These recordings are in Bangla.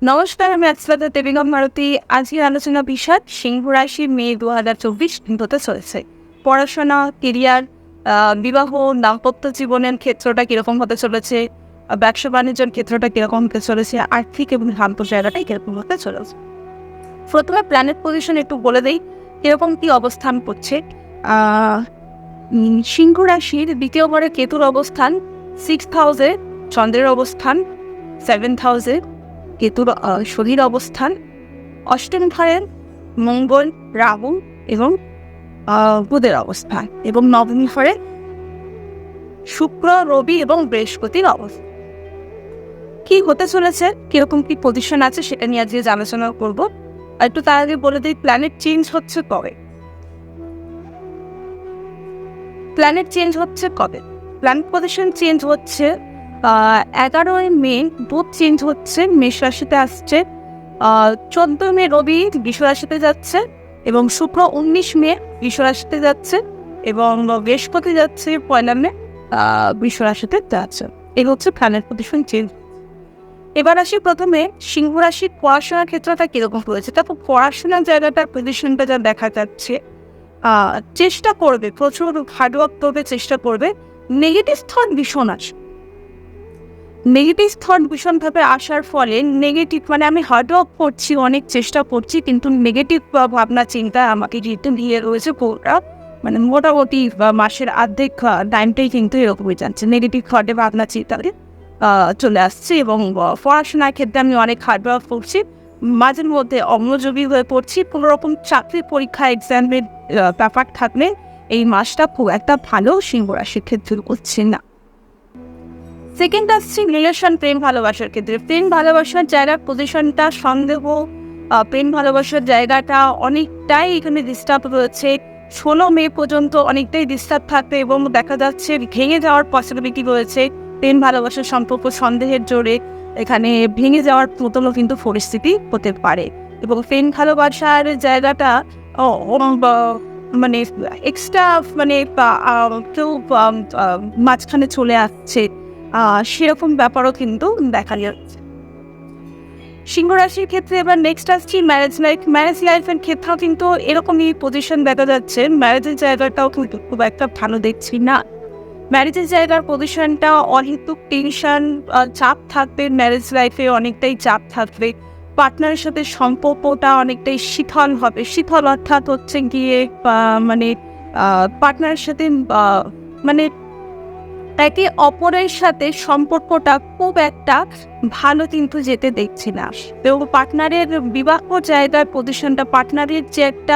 নমস্কার, আমি আজলাদা বেগম ভারতী। আজকের আলোচনা বিষয় সিংহ রাশি মে 2024 হতে চলেছে। পড়াশোনা, কেরিয়ার, বিবাহ, দাম্পত্য জীবনের ক্ষেত্রটা কীরকম হতে চলেছে, ব্যবসা বাণিজ্যের ক্ষেত্রটা কীরকম হতে চলেছে, আর্থিক এবং শান্ত জায়গাটাই কীরকম হতে চলেছে। প্রথমে প্ল্যানেট পজিশন একটু বলে দেই কীরকম কী অবস্থান করছে। সিংহ রাশির দ্বিতীয় ঘরে কেতুর অবস্থান, 6th হাউসে চন্দ্রের অবস্থান, 7th হাউসে কেতুর শনির অবস্থান, অষ্টম ঘরে মঙ্গল, রাহু এবং বুধের অবস্থান, এবং নবম ঘরে শুক্র, রবি এবং বৃহস্পতির অবস্থান। কি হতে চলেছে, কিরকম কি পজিশন আছে সেটা নিয়ে আজকে আলোচনা করব। আর একটু তার আগে বলে দিই প্ল্যানেট চেঞ্জ হচ্ছে কবে। প্ল্যানেট পজিশন চেঞ্জ হচ্ছে 11ই মে। বুধ চেঞ্জ হচ্ছে, মেষ রাশিতে আসছে। 14 মে রবি বৃষ রাশিতে যাচ্ছে, এবং শুক্র 19 মে বৃষ রাশিতে যাচ্ছে, এবং বৃহস্পতি যাচ্ছে 1 মে বৃষ রাশিতে যাচ্ছে। এই হচ্ছে প্ল্যানেট পজিশন চেঞ্জ। এবার আসি প্রথমে সিংহ রাশির পড়াশোনার ক্ষেত্রটা কিরকম হয়েছে। তারপর পড়াশোনার জায়গাটার পজিশনটা যা দেখা যাচ্ছে, চেষ্টা করবে, প্রচুর হার্ডওয়ার্ক করবে, চেষ্টা করবে। নেগেটিভ থট ভীষণভাবে আসার ফলে নেগেটিভ, মানে আমি হার্ডওয়ার্ক করছি, অনেক চেষ্টা করছি, কিন্তু নেগেটিভ ভাবনা চিন্তা আমাকে যেহেতু নিয়ে রয়েছে পুরোটা, মানে মোটামুটি মাসের অর্ধেক টাইমটাই কিন্তু এরকমই যাচ্ছে, নেগেটিভ থটে ভাবনা চিন্তাতে চলে আসছে। এবং পড়াশোনার ক্ষেত্রে আমি অনেক হার্ডওয়ার্ক করছি, মাঝে মধ্যে অমনোযোগী হয়ে পড়ছি। কোনোরকম চাকরি পরীক্ষা এক্সামের ব্যাপার থাকলে এই মাসটা খুব একটা ভালো সিংহ রাশির ক্ষেত্রে করছে না। সেকেন্ড আসছে রিলেশন, প্রেম ভালোবাসার ক্ষেত্রে। প্রেম ভালোবাসার জায়গার পজিশনটা সন্দেহ, প্রেম ভালোবাসার জায়গাটা অনেকটাই এখানে ডিস্টার্ব রয়েছে। 16 মে পর্যন্ত অনেকটাই ডিস্টার্ব থাকবে, এবং দেখা যাচ্ছে ভেঙে যাওয়ার পসিবিলিটি রয়েছে। প্রেম ভালোবাসার সম্পর্ক সন্দেহের জোরে এখানে ভেঙে যাওয়ার মতনও কিন্তু পরিস্থিতি হতে পারে। এবং প্রেম ভালোবাসার জায়গাটা মানে এক্সট্রা, মানে কেউ মাঝখানে চলে আসছে, সেরকম ব্যাপারও কিন্তু দেখা যাচ্ছে সিংহ রাশির ক্ষেত্রে। এবার নেক্সট আসছি ম্যারেজ লাইফের ক্ষেত্রেও কিন্তু এরকমই পজিশন দেখা যাচ্ছে। ম্যারেজের জায়গাটাও কিন্তু খুব একটা ভালো দেখছি না। ম্যারেজের জায়গার পজিশনটা অহেতুক টেনশন, চাপ থাকবে। ম্যারেজ লাইফে অনেকটাই চাপ থাকবে। পার্টনারের সাথে সম্পর্কটা অনেকটাই শীতল অর্থাৎ হচ্ছে গিয়ে মানে পার্টনারের সাথে মানে একে অপরের সাথে সম্পর্কটা খুব একটা ভালো কিন্তু যেতে দেখছি না। এবং পার্টনারের বিবাহ জায়গার পজিশনটা, পার্টনারের যে একটা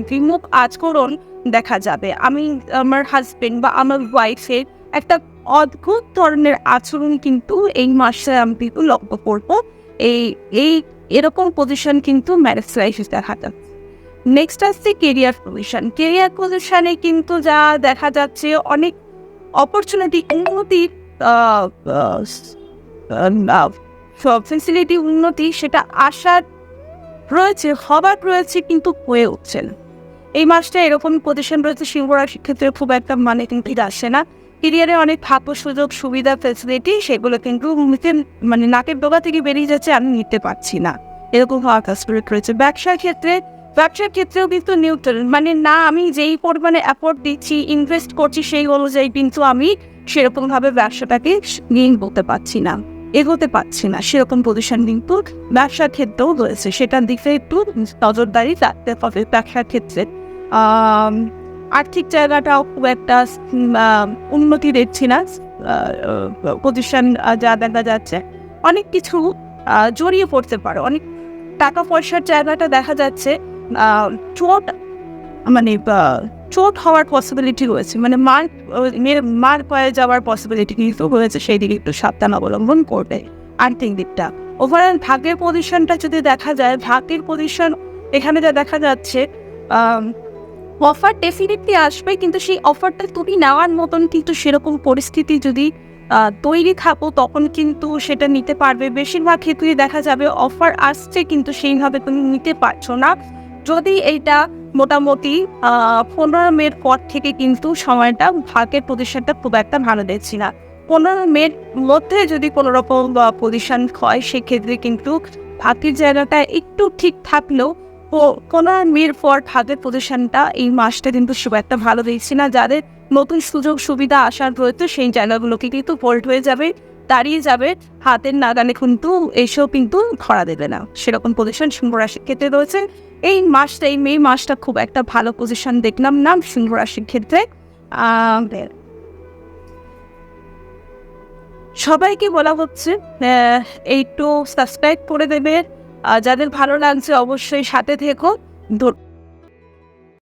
বিমুখ আচরণ দেখা যাবে, আমি আমার হাজবেন্ড বা আমার ওয়াইফের একটা অদ্ভুত ধরনের আচরণ কিন্তু এই মাসে আমি কিন্তু লক্ষ্য করবো। এরকম পজিশন কিন্তু ম্যারেজ লাইফে দেখা যাচ্ছে। নেক্সট আসছে কেরিয়ার পজিশনে কিন্তু যা দেখা যাচ্ছে, অনেক অপরচুনিটি, উন্নতির ফেসিলিটি, উন্নতি সেটা আসার রয়েছে, হবার রয়েছে, কিন্তু হয়ে উঠছে না। এই মাসটা এরকম পজিশন রয়েছে সিংহ রাশির ক্ষেত্রে, খুব একটা মানে কিন্তু আসে না। কেরিয়ারে অনেক ভাগ্য, সুযোগ, সুবিধা, ফেসিলিটি সেগুলো কিন্তু মানে নাকের ডোগা থেকে বেরিয়ে যাচ্ছে, আমি নিতে পারছি না, এরকম হওয়ার স্পিরিট রয়েছে। ব্যবসার ক্ষেত্রেও কিন্তু নিউট্রাল, মানে না আমি যেই পরিমাণে অ্যাফোর্ড দিচ্ছি, ইনভেস্ট করছি, সেই অনুযায়ী কিন্তু আমি সেরকমভাবে ব্যবসাটাকে এগোতে পারছি না। সেরকম পজিশন কিন্তু ব্যবসার ক্ষেত্রেও রয়েছে, সেটার দিকে একটু নজরদারি রাখতে হবে ব্যবসার ক্ষেত্রে। আর্থিক জায়গাটাও খুব একটা উন্নতি দেখছি না। পজিশন যা দেখা যাচ্ছে, অনেক কিছু জড়িয়ে পড়তে পারে, অনেক টাকা পয়সার জায়গাটা দেখা যাচ্ছে। চোট হওয়ার পসিবিলিটি রয়েছে, মানে মার পায়ে যাওয়ার পসিবিলিটি কিন্তু রয়েছে, সেই দিকে একটু সাবধান অবলম্বন করবে। আর্থিক দিকটা, ওভারঅল ভাগ্যের পজিশনটা যদি দেখা যায়, ভাগ্যের পজিশন এখানে যা দেখা যাচ্ছে, অফার ডেফিনেটলি আসবে, কিন্তু সেই অফারটা তুমি নেওয়ার মতন কিন্তু সেরকম পরিস্থিতি যদি তৈরি থাকো, তখন কিন্তু সেটা নিতে পারবে। বেশিরভাগ ক্ষেত্রেই দেখা যাবে অফার আসছে, কিন্তু সেইভাবে তুমি নিতে পারছো না। যদি এইটা মোটামুটি 15 মের পর থেকে কিন্তু সময়টা ভাগ্যের পজিশনটা খুব একটা ভালো দেখছি না। 15 মের মধ্যে যদি কোনো রকম পজিশন হয়, সেক্ষেত্রে কিন্তু ভাগ্যের জায়গাটা একটু ঠিক থাকলেও কোনো মেয়ের পর ভাগ্যের পজিশনটা এই মাসটা কিন্তু খুব একটা ভালো দেখছি না। যাদের নতুন সুযোগ সুবিধা আসার রয়েছে সেই জায়গাগুলোকে কিন্তু ফোল্ড হয়ে যাবে, দাঁড়িয়ে যাবে, হাতের নাগালে কিন্তু এসেও কিন্তু ধরা দেবে না, সেরকম পজিশন সিংহ রাশির ক্ষেত্রে রয়েছে। এই মাসটা, এই মে মাসটা খুব একটা ভালো পজিশন দেখলাম না সিংহ রাশির ক্ষেত্রে। সবাইকে বলা হচ্ছে একটু সাবস্ক্রাইব করে দেবে, যাদের ভালো লাগছে অবশ্যই সাথে থেকো।